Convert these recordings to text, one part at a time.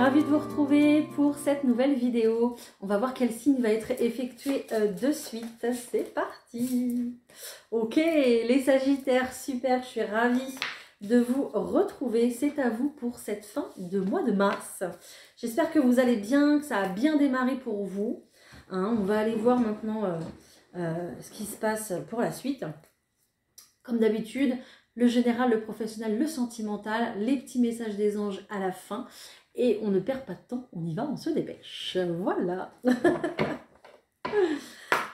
ravie de vous retrouver pour cette nouvelle vidéo. On va voir quel signe va être effectué de suite. C'est parti. Ok, les Sagittaires, super, je suis ravie de vous retrouver. C'est à vous pour cette fin de mois de mars. J'espère que vous allez bien, que ça a bien démarré pour vous. Hein, on va aller voir maintenant ce qui se passe pour la suite. Comme d'habitude, le général, le professionnel, le sentimental, les petits messages des anges à la fin. Et on ne perd pas de temps, on y va, on se dépêche. Voilà.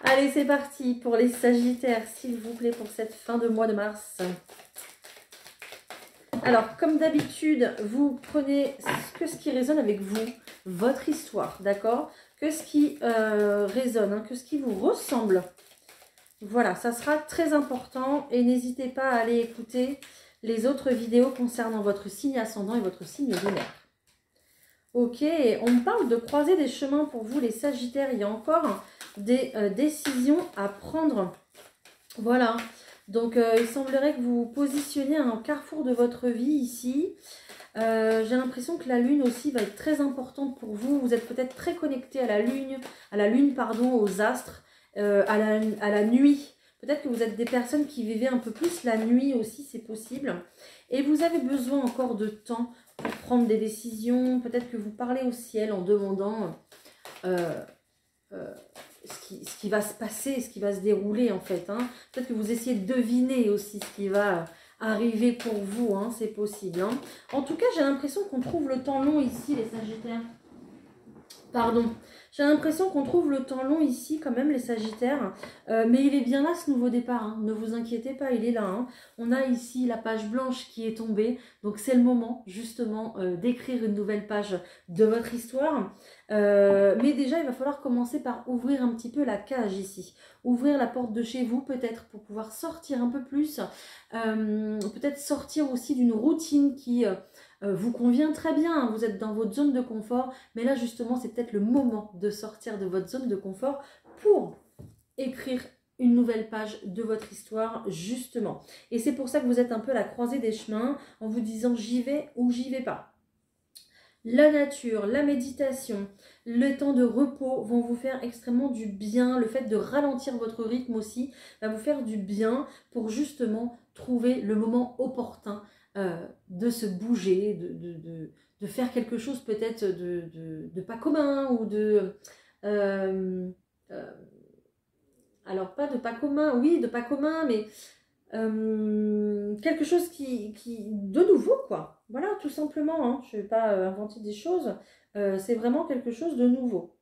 Allez, c'est parti pour les Sagittaires, s'il vous plaît, pour cette fin de mois de mars. Alors, comme d'habitude, vous prenez que ce qui résonne avec vous, votre histoire, d'accord? Que ce qui résonne, hein, que ce qui vous ressemble. Voilà, ça sera très important et n'hésitez pas à aller écouter les autres vidéos concernant votre signe ascendant et votre signe lunaire. Ok, on me parle de croiser des chemins pour vous les Sagittaires. Il y a encore des décisions à prendre. Voilà, donc il semblerait que vous vous positionnez à un carrefour de votre vie ici. J'ai l'impression que la lune aussi va être très importante pour vous. Vous êtes peut-être très connecté à la lune, pardon, aux astres, à la nuit. Peut-être que vous êtes des personnes qui vivez un peu plus la nuit aussi, c'est possible. Et vous avez besoin encore de temps pour prendre des décisions. Peut-être que vous parlez au ciel en demandant ce qui va se passer, ce qui va se dérouler en fait. Hein. Peut-être que vous essayez de deviner aussi ce qui va arriver pour vous, hein, c'est possible. Hein. En tout cas, j'ai l'impression qu'on trouve le temps long ici, les Sagittaires. Pardon. J'ai l'impression qu'on trouve le temps long ici, quand même, les Sagittaires. Mais il est bien là, ce nouveau départ. Hein. Ne vous inquiétez pas, il est là. Hein. On a ici la page blanche qui est tombée. Donc, c'est le moment, justement, d'écrire une nouvelle page de votre histoire. Mais déjà, il va falloir commencer par ouvrir un petit peu la cage ici. Ouvrir la porte de chez vous, peut-être, pour pouvoir sortir un peu plus. Peut-être sortir aussi d'une routine qui... vous convient très bien, hein, vous êtes dans votre zone de confort, mais là justement c'est peut-être le moment de sortir de votre zone de confort pour écrire une nouvelle page de votre histoire justement. Et c'est pour ça que vous êtes un peu à la croisée des chemins en vous disant j'y vais ou j'y vais pas. La nature, la méditation, le temps de repos vont vous faire extrêmement du bien. Le fait de ralentir votre rythme aussi va vous faire du bien pour justement trouver le moment opportun de se bouger, de faire quelque chose peut-être de pas commun ou de... alors pas de pas commun, oui de pas commun, mais quelque chose qui de nouveau quoi. Voilà tout simplement, hein. Je ne vais pas inventer des choses, c'est vraiment quelque chose de nouveau.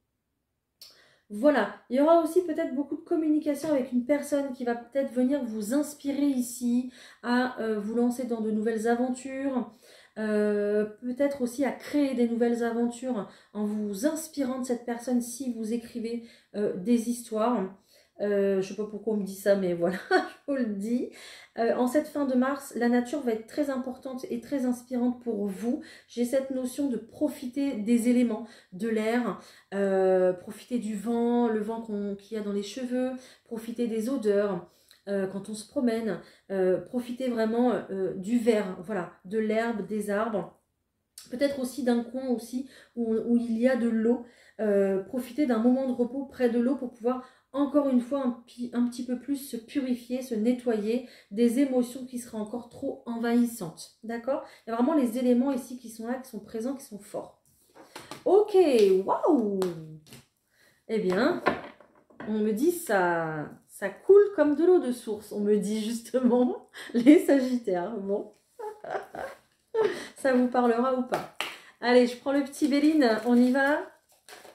Voilà, il y aura aussi peut-être beaucoup de communication avec une personne qui va peut-être venir vous inspirer ici à vous lancer dans de nouvelles aventures, peut-être aussi à créer des nouvelles aventures en vous inspirant de cette personne si vous écrivez des histoires. Je ne sais pas pourquoi on me dit ça, mais voilà, je vous le dis. En cette fin de mars, la nature va être très importante et très inspirante pour vous. J'ai cette notion de profiter des éléments, de l'air, profiter du vent, le vent qu'il y a dans les cheveux, profiter des odeurs quand on se promène, profiter vraiment du vert, voilà, de l'herbe, des arbres. Peut-être aussi d'un coin aussi où il y a de l'eau. Profiter d'un moment de repos près de l'eau pour pouvoir encore une fois un petit peu plus se purifier, se nettoyer des émotions qui seraient encore trop envahissantes. D'accord? Il y a vraiment les éléments ici qui sont là, qui sont présents, qui sont forts. Ok, waouh! Eh bien, on me dit ça coule comme de l'eau de source. On me dit justement les Sagittaires. Bon, ça vous parlera ou pas? Allez, je prends le petit Béline, on y va?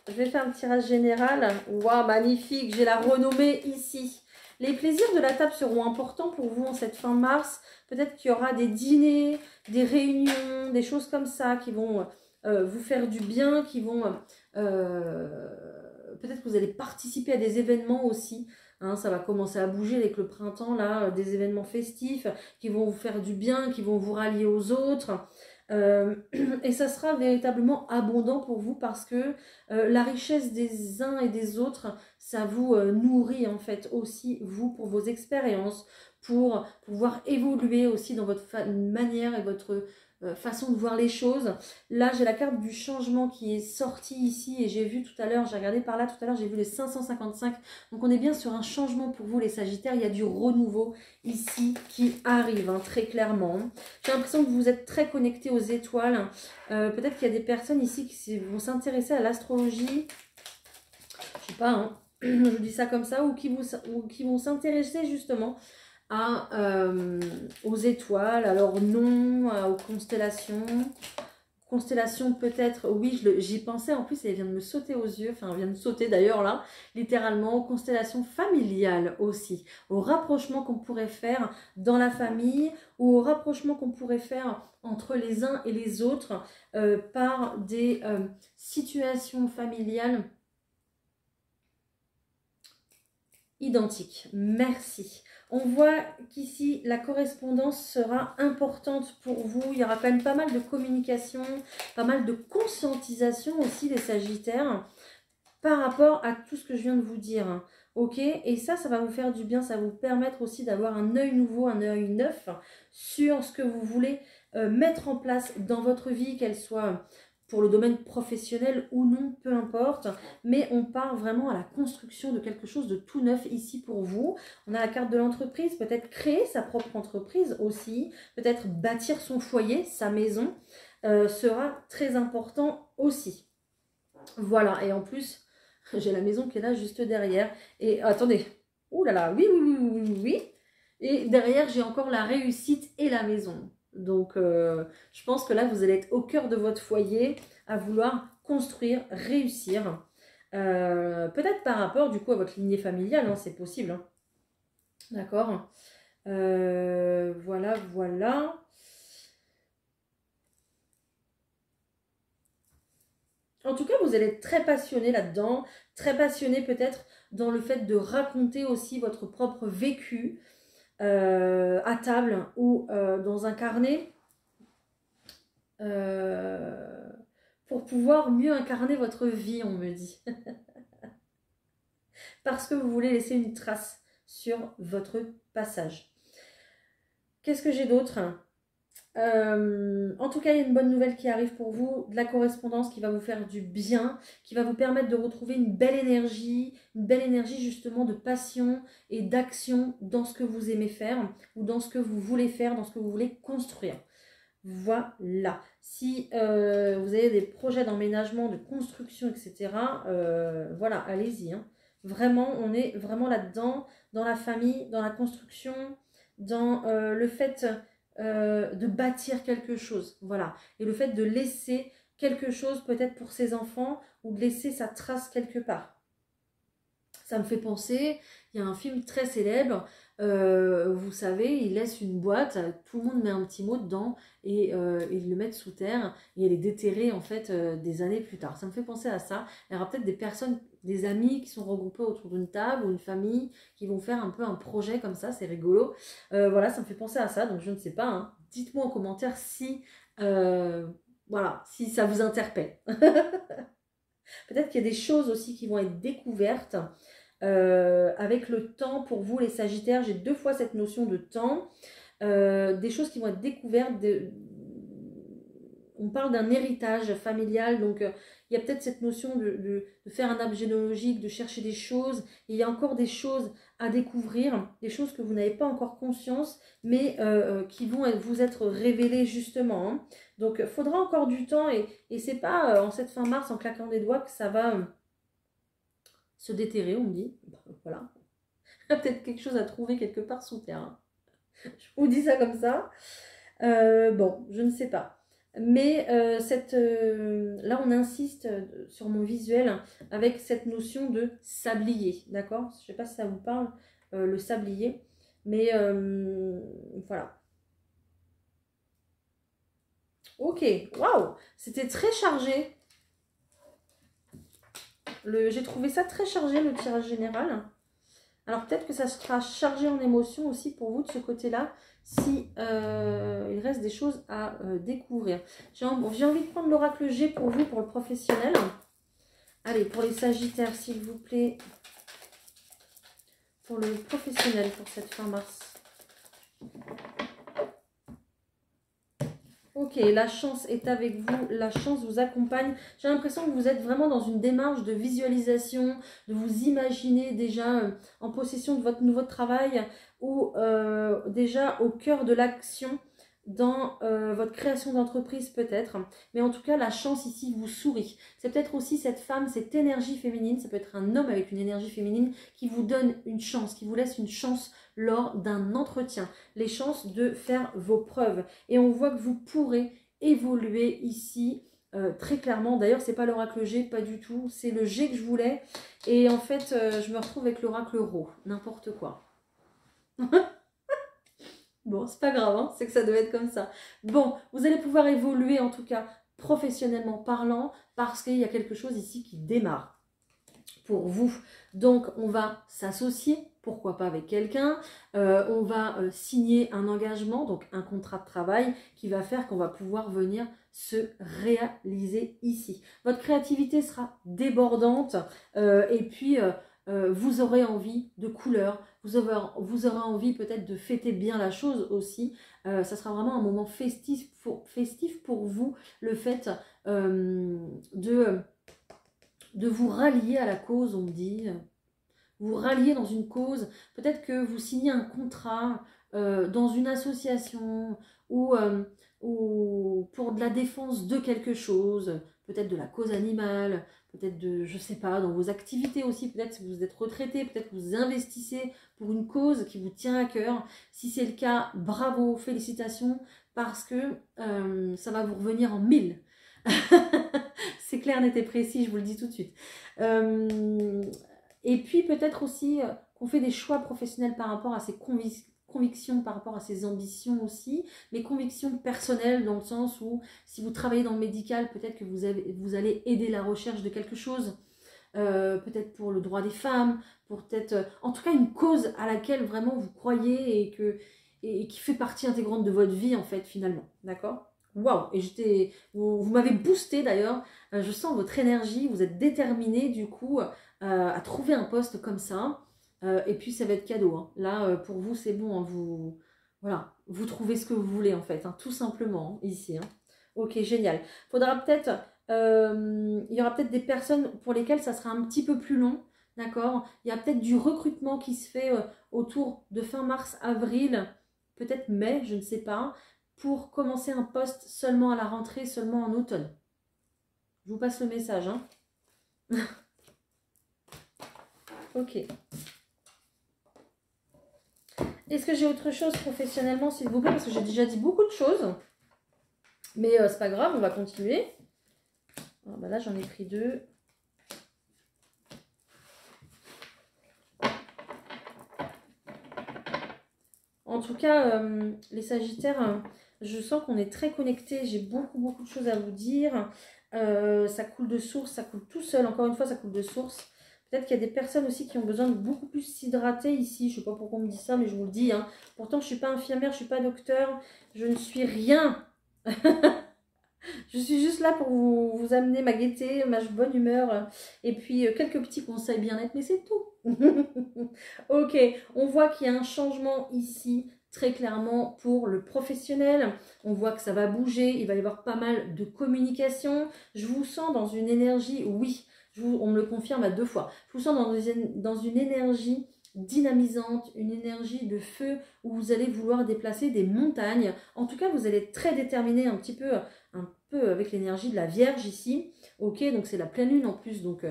Je vais faire un tirage général. Waouh, magnifique, j'ai la renommée ici. Les plaisirs de la table seront importants pour vous en cette fin mars. Peut-être qu'il y aura des dîners, des réunions, des choses comme ça qui vont vous faire du bien, qui vont... peut-être que vous allez participer à des événements aussi. Hein, ça va commencer à bouger avec le printemps, là, des événements festifs qui vont vous faire du bien, qui vont vous rallier aux autres. Et ça sera véritablement abondant pour vous parce que la richesse des uns et des autres, ça vous nourrit en fait aussi, vous, pour vos expériences, pour pouvoir évoluer aussi dans votre manière et votre façon de voir les choses. Là, j'ai la carte du changement qui est sortie ici et j'ai vu tout à l'heure, j'ai regardé par là tout à l'heure, j'ai vu les 555. Donc, on est bien sur un changement pour vous, les Sagittaires. Il y a du renouveau ici qui arrive, hein, très clairement. J'ai l'impression que vous êtes très connectés aux étoiles. Peut-être qu'il y a des personnes ici qui vont s'intéresser à l'astrologie. Je sais pas, hein, je dis ça comme ça, ou qui vont s'intéresser justement aux étoiles, à leur nom, aux constellations. Constellation peut-être, oui, j'y pensais, en plus elle vient de me sauter aux yeux, enfin elle vient de sauter d'ailleurs là, littéralement, constellation familiale aussi, au rapprochement qu'on pourrait faire dans la famille, ou au rapprochement qu'on pourrait faire entre les uns et les autres par des situations familiales identiques. Merci. On voit qu'ici, la correspondance sera importante pour vous. Il y aura quand même pas mal de communication, pas mal de conscientisation aussi, les Sagittaires, par rapport à tout ce que je viens de vous dire. Ok? Et ça va vous faire du bien. Ça va vous permettre aussi d'avoir un œil nouveau, un œil neuf sur ce que vous voulez mettre en place dans votre vie, qu'elle soit pour le domaine professionnel ou non, peu importe, mais on part vraiment à la construction de quelque chose de tout neuf ici pour vous. On a la carte de l'entreprise, peut-être créer sa propre entreprise aussi, peut-être bâtir son foyer, sa maison, sera très important aussi. Voilà, et en plus, j'ai la maison qui est là juste derrière. Et attendez, ouh là là, oui, oui, oui, oui, oui, oui. Et derrière, j'ai encore la réussite et la maison. Donc, je pense que là, vous allez être au cœur de votre foyer à vouloir construire, réussir. Peut-être par rapport, du coup, à votre lignée familiale, hein, c'est possible. Hein. D'accord. Voilà, voilà. En tout cas, vous allez être très passionné là-dedans, très passionné peut-être dans le fait de raconter aussi votre propre vécu à table ou dans un carnet pour pouvoir mieux incarner votre vie, on me dit. Parce que vous voulez laisser une trace sur votre passage. Qu'est-ce que j'ai d'autre ? En tout cas, il y a une bonne nouvelle qui arrive pour vous, de la correspondance qui va vous faire du bien, qui va vous permettre de retrouver une belle énergie justement de passion et d'action dans ce que vous aimez faire ou dans ce que vous voulez faire, dans ce que vous voulez construire. Voilà. Si vous avez des projets d'emménagement, de construction, etc., voilà, allez-y. Hein. Vraiment, on est vraiment là-dedans, dans la famille, dans la construction, dans le fait de bâtir quelque chose. Voilà. Et le fait de laisser quelque chose peut-être pour ses enfants ou de laisser sa trace quelque part. Ça me fait penser, il y a un film très célèbre, vous savez, il laisse une boîte, tout le monde met un petit mot dedans et ils le mettent sous terre et elle est déterrée en fait des années plus tard. Ça me fait penser à ça. Il y aura peut-être des personnes, des amis qui sont regroupés autour d'une table ou une famille qui vont faire un peu un projet comme ça, c'est rigolo. Voilà, ça me fait penser à ça, donc je ne sais pas. Hein. Dites-moi en commentaire si, voilà, si ça vous interpelle. Peut-être qu'il y a des choses aussi qui vont être découvertes avec le temps pour vous les Sagittaires. J'ai 2 fois cette notion de temps. Des choses qui vont être découvertes. On parle d'un héritage familial, donc il y a peut-être cette notion de faire un arbre généalogique, de chercher des choses. Et il y a encore des choses à découvrir, des choses que vous n'avez pas encore conscience, mais qui vont vous être révélées justement. Hein. Donc il faudra encore du temps et c'est pas en cette fin mars, en claquant des doigts, que ça va se déterrer, on me dit. Voilà. Peut-être quelque chose à trouver quelque part sous terre. Hein. Je vous dis ça comme ça. Bon, je ne sais pas. Mais là, on insiste sur mon visuel avec cette notion de sablier, d'accord? Je ne sais pas si ça vous parle, le sablier. Mais voilà. Ok, waouh! C'était très chargé. J'ai trouvé ça très chargé, le tirage général. Alors peut-être que ça sera chargé en émotion aussi pour vous de ce côté-là, si il reste des choses à découvrir. J'ai envie de prendre l'oracle G pour vous, pour le professionnel. Allez, pour les Sagittaires, s'il vous plaît. Pour le professionnel, pour cette fin mars. Ok, la chance est avec vous, la chance vous accompagne. J'ai l'impression que vous êtes vraiment dans une démarche de visualisation, de vous imaginer déjà en possession de votre nouveau travail ou déjà au cœur de l'action dans votre création d'entreprise peut-être. Mais en tout cas, la chance ici vous sourit. C'est peut-être aussi cette femme, cette énergie féminine, ça peut être un homme avec une énergie féminine qui vous donne une chance, qui vous laisse une chance lors d'un entretien, les chances de faire vos preuves. Et on voit que vous pourrez évoluer ici très clairement. D'ailleurs, c'est pas l'oracle G, pas du tout. C'est le G que je voulais. Et en fait, je me retrouve avec l'oracle Rho. N'importe quoi. Bon, c'est pas grave, hein, c'est que ça devait être comme ça. Bon, vous allez pouvoir évoluer en tout cas professionnellement parlant parce qu'il y a quelque chose ici qui démarre pour vous. Donc, on va s'associer, pourquoi pas avec quelqu'un. On va signer un engagement, donc un contrat de travail qui va faire qu'on va pouvoir venir se réaliser ici. Votre créativité sera débordante et puis vous aurez envie de couleurs, vous aurez envie peut-être de fêter bien la chose aussi. Ça sera vraiment un moment festif pour vous, le fait de vous rallier à la cause, on me dit. Vous rallier dans une cause. Peut-être que vous signez un contrat dans une association ou pour de la défense de quelque chose. Peut-être de la cause animale. Peut-être de, je sais pas, dans vos activités aussi. Peut-être si vous êtes retraité. Peut-être que vous investissez pour une cause qui vous tient à cœur. Si c'est le cas, bravo, félicitations. Parce que ça va vous revenir en mille. C'est clair, net et précis, je vous le dis tout de suite. Et puis peut-être aussi qu'on fait des choix professionnels par rapport à ses convictions, par rapport à ses ambitions aussi, mais convictions personnelles dans le sens où si vous travaillez dans le médical, peut-être que vous allez aider la recherche de quelque chose, peut-être pour le droit des femmes, pour peut-être, en tout cas une cause à laquelle vraiment vous croyez et qui fait partie intégrante de votre vie en fait finalement, d'accord ? Waouh, et vous m'avez boosté d'ailleurs, je sens votre énergie, vous êtes déterminé du coup à trouver un poste comme ça, et puis ça va être cadeau, hein. Là pour vous c'est bon, hein, voilà, vous trouvez ce que vous voulez en fait, hein, tout simplement ici, hein. Ok, génial. Faudra peut-être, il y aura peut-être des personnes pour lesquelles ça sera un petit peu plus long, d'accord. Il y a peut-être du recrutement qui se fait autour de fin mars, avril, peut-être mai, je ne sais pas, pour commencer un poste seulement à la rentrée, seulement en automne. Je vous passe le message, hein. Ok. Est-ce que j'ai autre chose professionnellement, s'il vous plaît? Parce que j'ai déjà dit beaucoup de choses. Mais c'est pas grave, on va continuer. Alors, bah là, j'en ai pris 2. En tout cas, les Sagittaires, je sens qu'on est très connectés. J'ai beaucoup de choses à vous dire. Ça coule de source, ça coule tout seul. Encore une fois, ça coule de source. Peut-être qu'il y a des personnes aussi qui ont besoin de beaucoup plus s'hydrater ici. Je ne sais pas pourquoi on me dit ça, mais je vous le dis, hein. Pourtant, je ne suis pas infirmière, je ne suis pas docteur. Je ne suis rien. Je suis juste là pour vous amener ma gaieté, ma bonne humeur. Et puis, quelques petits conseils bien-être, mais c'est tout. Ok, on voit qu'il y a un changement ici, très clairement, pour le professionnel. On voit que ça va bouger, il va y avoir pas mal de communication. Je vous sens dans une énergie, oui, on me le confirme à 2 fois. Je vous sens dans une énergie dynamisante, une énergie de feu où vous allez vouloir déplacer des montagnes. En tout cas, vous allez être très déterminé un peu avec l'énergie de la Vierge ici. Ok, donc c'est la pleine lune en plus, donc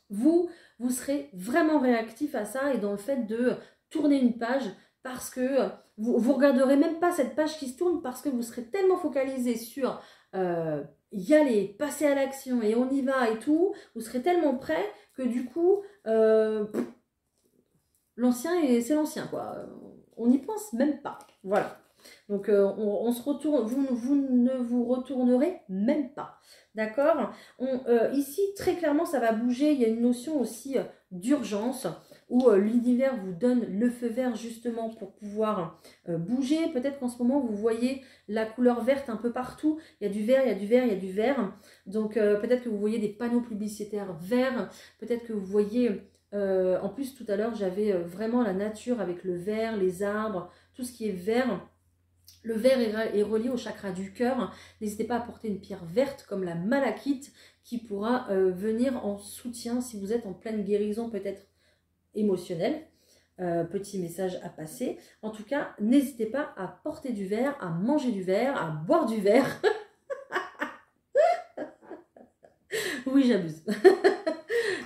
vous serez vraiment réactif à ça et dans le fait de tourner une page parce que vous ne regarderez même pas cette page qui se tourne parce que vous serez tellement focalisé sur y aller, passer à l'action et on y va et tout, vous serez tellement prêt que du coup, l'ancien, c'est l'ancien quoi. On n'y pense même pas. Voilà. Donc on se retourne, vous ne vous retournerez même pas. D'accord. Ici, très clairement, ça va bouger. Il y a une notion aussi d'urgence où l'univers vous donne le feu vert justement pour pouvoir bouger. Peut-être qu'en ce moment, vous voyez la couleur verte un peu partout. Il y a du vert, il y a du vert, il y a du vert. Donc peut-être que vous voyez des panneaux publicitaires verts. Peut-être que vous voyez... en plus, tout à l'heure, j'avais vraiment la nature avec le vert, les arbres, tout ce qui est vert. Le vert est relié au chakra du cœur. N'hésitez pas à porter une pierre verte comme la malachite qui pourra venir en soutien si vous êtes en pleine guérison peut-être émotionnelle. Petit message à passer. En tout cas, n'hésitez pas à porter du vert, à manger du vert, à boire du vert. Oui, j'abuse.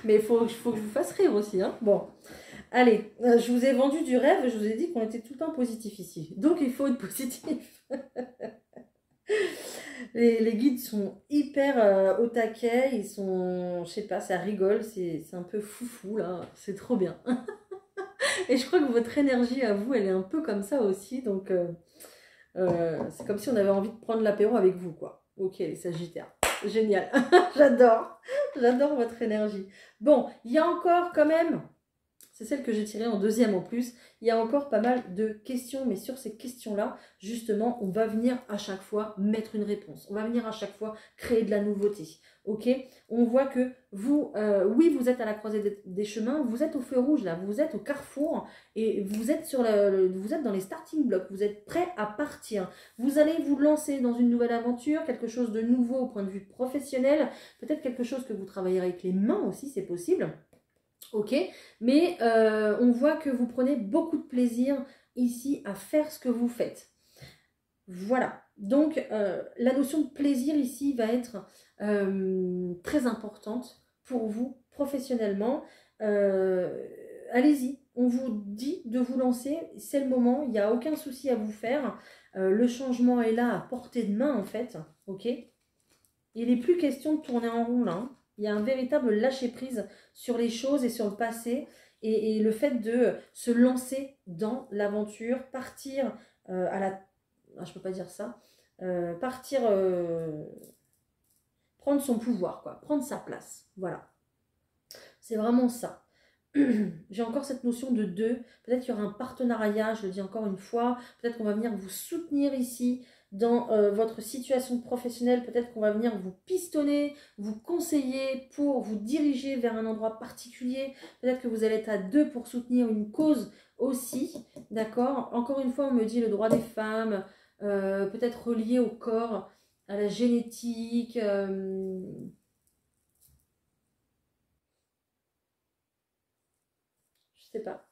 Mais il faut que je vous fasse rire aussi. Hein. Bon, allez, je vous ai vendu du rêve. Je vous ai dit qu'on était tout le temps positif ici. Donc, il faut être positif. Les guides sont hyper au taquet. Ils sont, je sais pas, ça rigole. C'est un peu foufou, là. C'est trop bien. Et je crois que votre énergie à vous, elle est un peu comme ça aussi. Donc, c'est comme si on avait envie de prendre l'apéro avec vous, quoi. Ok, les Sagittaires. Génial. J'adore. J'adore votre énergie. Bon, il y a encore quand même, c'est celle que j'ai tirée en deuxième en plus, il y a encore pas mal de questions, mais sur ces questions-là, justement, on va venir à chaque fois mettre une réponse. On va venir à chaque fois créer de la nouveauté. Ok, on voit que vous, oui, vous êtes à la croisée des chemins, vous êtes au feu rouge là, vous êtes au carrefour et vous êtes vous êtes dans les starting blocks, vous êtes prêt à partir. Vous allez vous lancer dans une nouvelle aventure, quelque chose de nouveau au point de vue professionnel, peut-être quelque chose que vous travaillerez avec les mains aussi, c'est possible. Ok, mais on voit que vous prenez beaucoup de plaisir ici à faire ce que vous faites. Voilà, donc la notion de plaisir ici va être très importante pour vous professionnellement. Allez-y, on vous dit de vous lancer, c'est le moment, il n'y a aucun souci à vous faire. Le changement est là à portée de main en fait, ok. Il n'est plus question de tourner en rond là, hein. Il y a un véritable lâcher-prise sur les choses et sur le passé et le fait de se lancer dans l'aventure, partir à la... Ah, je peux pas dire ça. Partir... prendre son pouvoir, quoi. Prendre sa place. Voilà. C'est vraiment ça. J'ai encore cette notion de deux. Peut-être qu'il y aura un partenariat, je le dis encore une fois. Peut-être qu'on va venir vous soutenir ici dans votre situation professionnelle. Peut-être qu'on va venir vous pistonner, vous conseiller pour vous diriger vers un endroit particulier. Peut-être que vous allez être à deux pour soutenir une cause aussi. D'accord? Encore une fois, on me dit le droit des femmes, peut-être relié au corps, à la génétique. Je sais pas.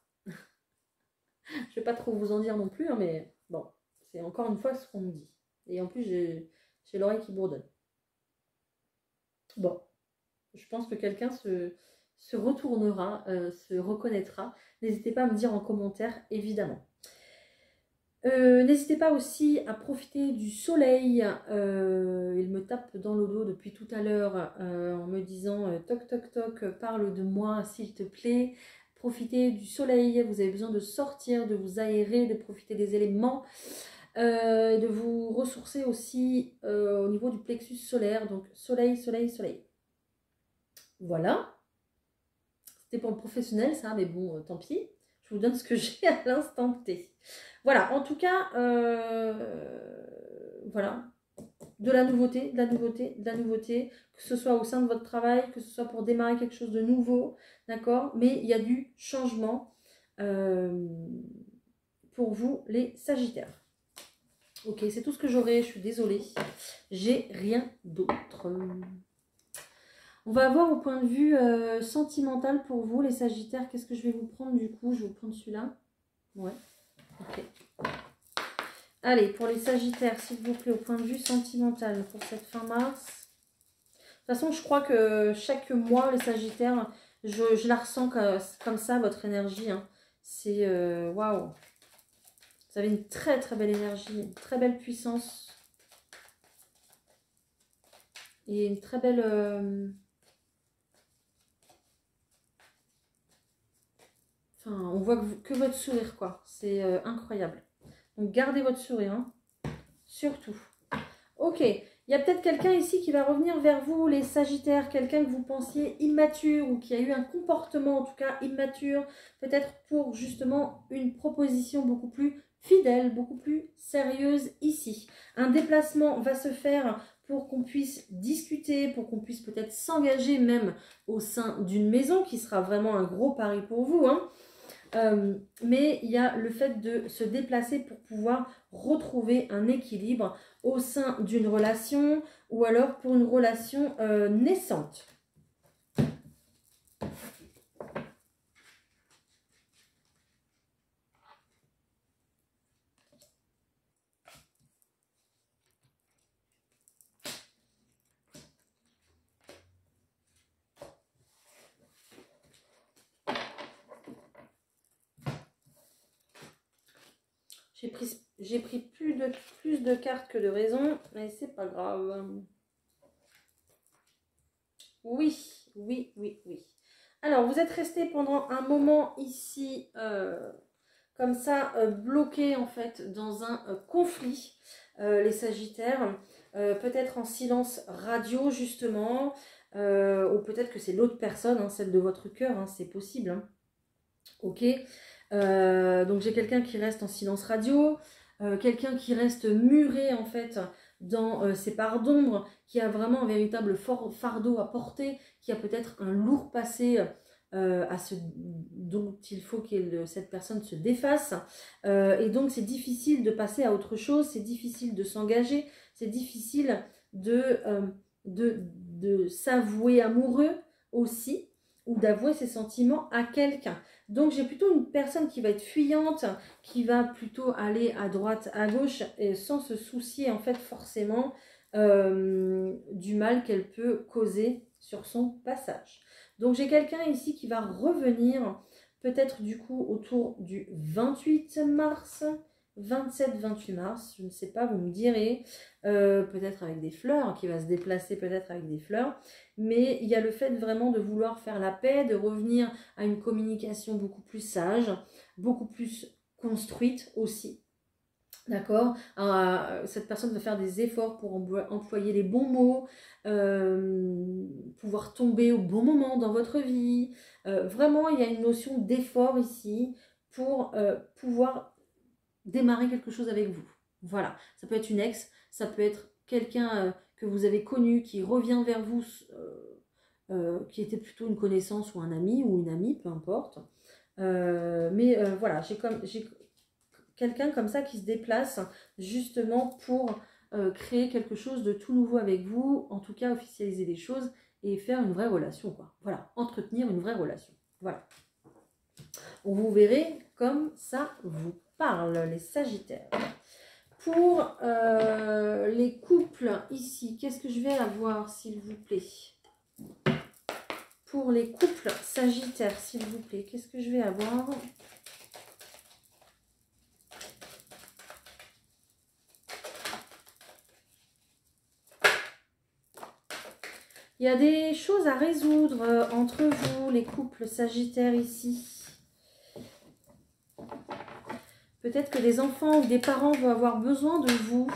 Je vais pas trop vous en dire non plus, hein, mais bon, c'est encore une fois ce qu'on me dit. Et en plus, j'ai l'oreille qui bourdonne. Bon, je pense que quelqu'un se retournera, se reconnaîtra. N'hésitez pas à me dire en commentaire, évidemment. N'hésitez pas aussi à profiter du soleil. Il me tape dans le dos depuis tout à l'heure en me disant toc toc toc, parle de moi s'il te plaît. Profitez du soleil, vous avez besoin de sortir, de vous aérer, de profiter des éléments, de vous ressourcer aussi au niveau du plexus solaire. Donc soleil, soleil, soleil. Voilà. C'était pour le professionnel ça, mais bon, tant pis. Je vous donne ce que j'ai à l'instant T. Voilà, en tout cas, voilà, de la nouveauté, de la nouveauté, de la nouveauté, que ce soit au sein de votre travail, que ce soit pour démarrer quelque chose de nouveau, d'accord? Mais il y a du changement pour vous, les Sagittaires. Ok, c'est tout ce que j'aurai, je suis désolée, j'ai rien d'autre. On va voir au point de vue sentimental pour vous, les Sagittaires. Qu'est-ce que je vais vous prendre du coup? Je vais vous prendre celui-là. Ouais. Ok. Allez, pour les Sagittaires, s'il vous plaît, au point de vue sentimental pour cette fin mars. De toute façon, je crois que chaque mois, les Sagittaires, je la ressens comme ça, votre énergie. Hein. C'est waouh. Vous avez une très très belle énergie, une très belle puissance. Et une très belle... Enfin, on voit que votre sourire, quoi. C'est incroyable. Donc, gardez votre sourire, hein. Surtout. Ok, il y a peut-être quelqu'un ici qui va revenir vers vous, les Sagittaires. Quelqu'un que vous pensiez immature ou qui a eu un comportement, en tout cas, immature. Peut-être pour, justement, une proposition beaucoup plus fidèle, beaucoup plus sérieuse ici. Un déplacement va se faire pour qu'on puisse discuter, pour qu'on puisse peut-être s'engager même au sein d'une maison, qui sera vraiment un gros pari pour vous, hein. Mais il y a le fait de se déplacer pour pouvoir retrouver un équilibre au sein d'une relation ou alors pour une relation naissante. J'ai pris plus de cartes que de raisons, mais c'est pas grave. Oui, oui, oui, oui. Alors, vous êtes resté pendant un moment ici, comme ça, bloqué en fait dans un conflit, les Sagittaires. Peut-être en silence radio, justement, ou peut-être que c'est l'autre personne, hein, celle de votre cœur, hein, c'est possible. Hein. Ok. Donc j'ai quelqu'un qui reste en silence radio, quelqu'un qui reste muré en fait dans ses parts d'ombre, qui a vraiment un véritable fardeau à porter, qui a peut-être un lourd passé dont il faut que cette personne se défasse. Et donc c'est difficile de passer à autre chose, c'est difficile de s'engager, c'est difficile de s'avouer amoureux aussi, ou d'avouer ses sentiments à quelqu'un. Donc j'ai plutôt une personne qui va être fuyante, qui va plutôt aller à droite, à gauche, et sans se soucier en fait forcément du mal qu'elle peut causer sur son passage. Donc j'ai quelqu'un ici qui va revenir peut-être du coup autour du 28 mars, 27-28 mars, je ne sais pas, vous me direz, peut-être avec des fleurs, qui va se déplacer peut-être avec des fleurs, mais il y a le fait vraiment de vouloir faire la paix, de revenir à une communication beaucoup plus sage, beaucoup plus construite aussi. D'accord. Cette personne va faire des efforts pour employer les bons mots, pouvoir tomber au bon moment dans votre vie. Vraiment, il y a une notion d'effort ici pour pouvoir démarrer quelque chose avec vous. Voilà, ça peut être une ex, ça peut être quelqu'un que vous avez connu qui revient vers vous, qui était plutôt une connaissance ou un ami ou une amie, peu importe. Voilà, j'ai quelqu'un comme ça qui se déplace justement pour créer quelque chose de tout nouveau avec vous, en tout cas officialiser les choses et faire une vraie relation, quoi. Voilà, entretenir une vraie relation. Voilà. Vous verrez comme ça vous parle, les Sagittaires. Pour les couples ici, qu'est-ce que je vais avoir, s'il vous plaît? Pour les couples Sagittaires, s'il vous plaît, qu'est-ce que je vais avoir? Il y a des choses à résoudre entre vous, les couples Sagittaires ici. Peut-être que des enfants ou des parents vont avoir besoin de vous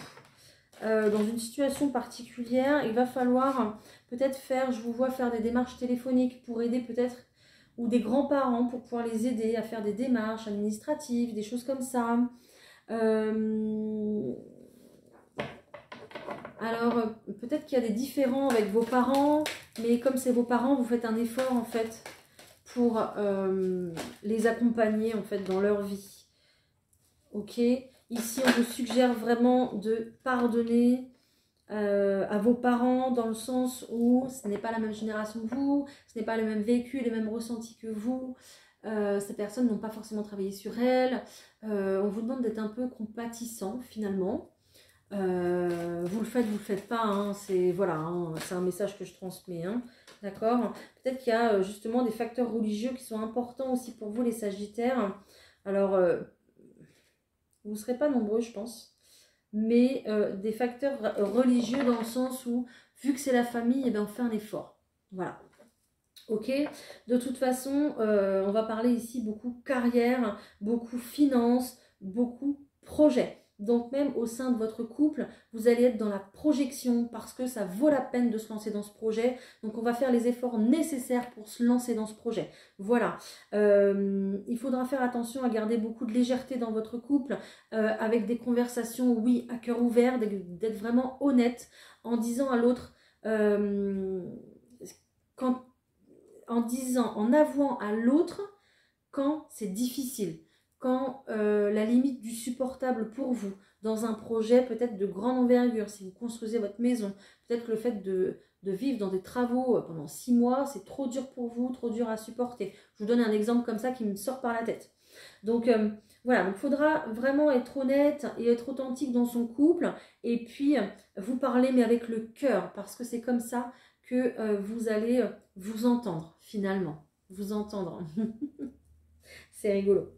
dans une situation particulière. Il va falloir peut-être je vous vois faire des démarches téléphoniques pour aider peut-être, ou des grands-parents pour pouvoir les aider à faire des démarches administratives, des choses comme ça. Alors, peut-être qu'il y a des différends avec vos parents, mais comme c'est vos parents, vous faites un effort, en fait, pour les accompagner, en fait, dans leur vie. Ok? Ici, on vous suggère vraiment de pardonner à vos parents, dans le sens où ce n'est pas la même génération que vous, ce n'est pas le même vécu, les mêmes ressentis que vous. Ces personnes n'ont pas forcément travaillé sur elles. On vous demande d'être un peu compatissant, finalement. Vous le faites pas, hein, c'est voilà, hein, c'est un message que je transmets, hein, d'accord. Peut-être qu'il y a justement des facteurs religieux qui sont importants aussi pour vous, les Sagittaires. Alors, vous ne serez pas nombreux, je pense, mais des facteurs religieux dans le sens où, vu que c'est la famille, eh bien, on fait un effort. Voilà. Ok. De toute façon, on va parler ici beaucoup carrière, beaucoup finance, beaucoup projet. Donc même au sein de votre couple, vous allez être dans la projection parce que ça vaut la peine de se lancer dans ce projet. Donc on va faire les efforts nécessaires pour se lancer dans ce projet. Voilà. Il faudra faire attention à garder beaucoup de légèreté dans votre couple, avec des conversations, oui, à cœur ouvert, d'être vraiment honnête en disant à l'autre, en avouant à l'autre quand c'est difficile, quand la limite du supportable pour vous, dans un projet peut-être de grande envergure, si vous construisez votre maison, peut-être que le fait de vivre dans des travaux pendant 6 mois, c'est trop dur pour vous, trop dur à supporter. Je vous donne un exemple comme ça qui me sort par la tête. Donc voilà, donc il faudra vraiment être honnête et être authentique dans son couple et puis vous parler mais avec le cœur parce que c'est comme ça que vous allez vous entendre finalement, vous entendre. C'est rigolo.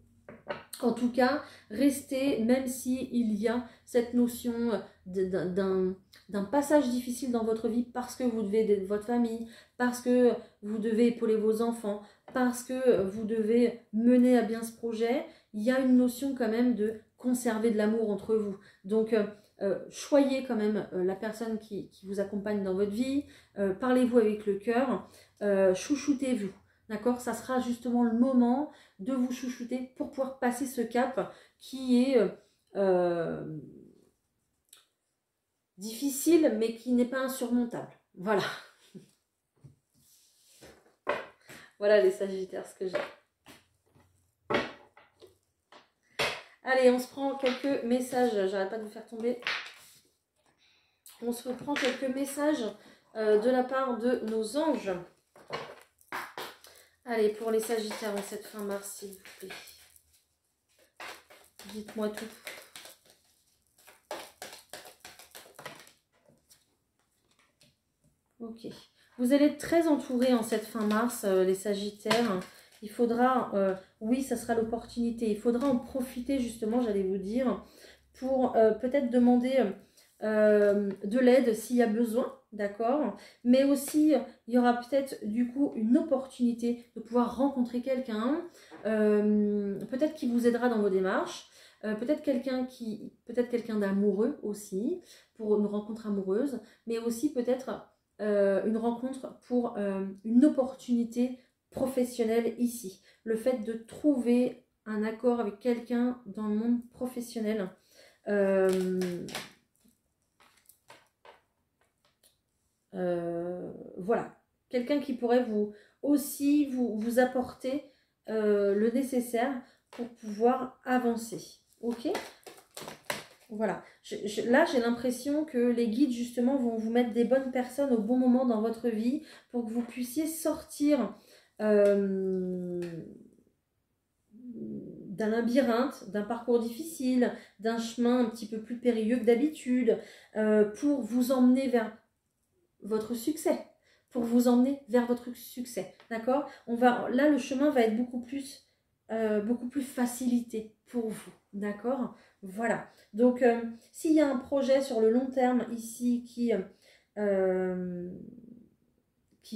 En tout cas, restez, même s'il y a cette notion d'un passage difficile dans votre vie parce que vous devez aider votre famille, parce que vous devez épauler vos enfants, parce que vous devez mener à bien ce projet, il y a une notion quand même de conserver de l'amour entre vous. Donc, choyez quand même la personne qui vous accompagne dans votre vie, parlez-vous avec le cœur, chouchoutez-vous. D'accord? Ça sera justement le moment de vous chouchouter pour pouvoir passer ce cap qui est difficile mais qui n'est pas insurmontable. Voilà. Voilà les Sagittaires, ce que j'ai. Allez, on se prend quelques messages. J'arrête pas de vous faire tomber. On se prend quelques messages de la part de nos anges. Allez, pour les Sagittaires en cette fin mars, s'il vous plaît. Dites-moi tout. Ok. Vous allez être très entourés en cette fin mars, les Sagittaires. Il faudra, oui, ça sera l'opportunité. Il faudra en profiter justement, j'allais vous dire, pour peut-être demander de l'aide s'il y a besoin. D'accord, mais aussi il y aura peut-être du coup une opportunité de pouvoir rencontrer quelqu'un, peut-être qui vous aidera dans vos démarches, peut-être quelqu'un d'amoureux aussi pour une rencontre amoureuse, mais aussi peut-être une rencontre pour une opportunité professionnelle ici. Le fait de trouver un accord avec quelqu'un dans le monde professionnel. Voilà, quelqu'un qui pourrait vous apporter le nécessaire pour pouvoir avancer. Ok, voilà. Là, j'ai l'impression que les guides, justement, vont vous mettre des bonnes personnes au bon moment dans votre vie pour que vous puissiez sortir d'un labyrinthe, d'un parcours difficile, d'un chemin un petit peu plus périlleux que d'habitude, pour vous emmener vers votre succès, pour vous emmener vers votre succès, d'accord? Là, le chemin va être beaucoup plus facilité pour vous, d'accord? Voilà, donc s'il y a un projet sur le long terme ici qui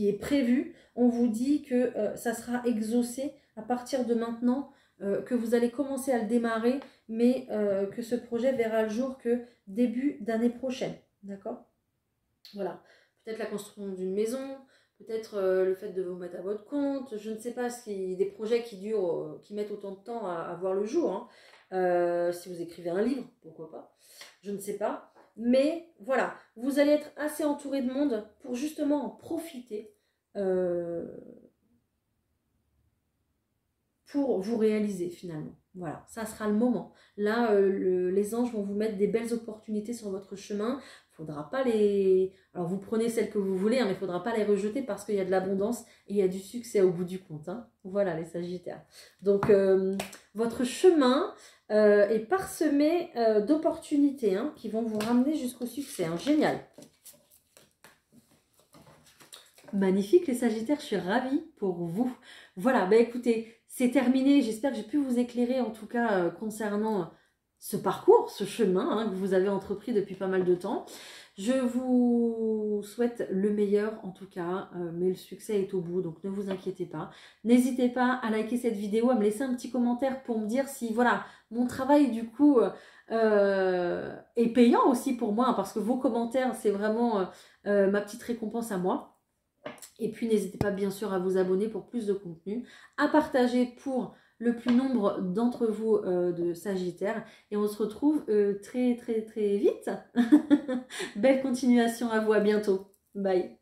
est prévu, on vous dit que ça sera exaucé à partir de maintenant, que vous allez commencer à le démarrer, mais que ce projet verra le jour que début d'année prochaine, d'accord? Voilà. Peut-être la construction d'une maison, peut-être le fait de vous mettre à votre compte, je ne sais pas, des projets qui durent, qui mettent autant de temps à voir le jour. Hein. Si vous écrivez un livre, pourquoi pas, je ne sais pas. Mais voilà, vous allez être assez entouré de monde pour justement en profiter pour vous réaliser finalement. Voilà, ça sera le moment. Là, les anges vont vous mettre des belles opportunités sur votre chemin. Faudra pas les... Alors, vous prenez celles que vous voulez, hein, mais il ne faudra pas les rejeter parce qu'il y a de l'abondance et il y a du succès au bout du compte. Hein. Voilà, les Sagittaires. Donc, votre chemin est parsemé d'opportunités hein, qui vont vous ramener jusqu'au succès. Hein. Génial. Magnifique, les Sagittaires. Je suis ravie pour vous. Voilà, bah écoutez, c'est terminé. J'espère que j'ai pu vous éclairer, en tout cas, concernant ce parcours, ce chemin hein, que vous avez entrepris depuis pas mal de temps. Je vous souhaite le meilleur en tout cas, mais le succès est au bout, donc ne vous inquiétez pas. N'hésitez pas à liker cette vidéo, à me laisser un petit commentaire pour me dire si voilà mon travail du coup est payant aussi pour moi, hein, parce que vos commentaires c'est vraiment ma petite récompense à moi. Et puis n'hésitez pas bien sûr à vous abonner pour plus de contenu, à partager pour le plus nombre d'entre vous de Sagittaire. Et on se retrouve très vite. Belle continuation à vous, à bientôt. Bye.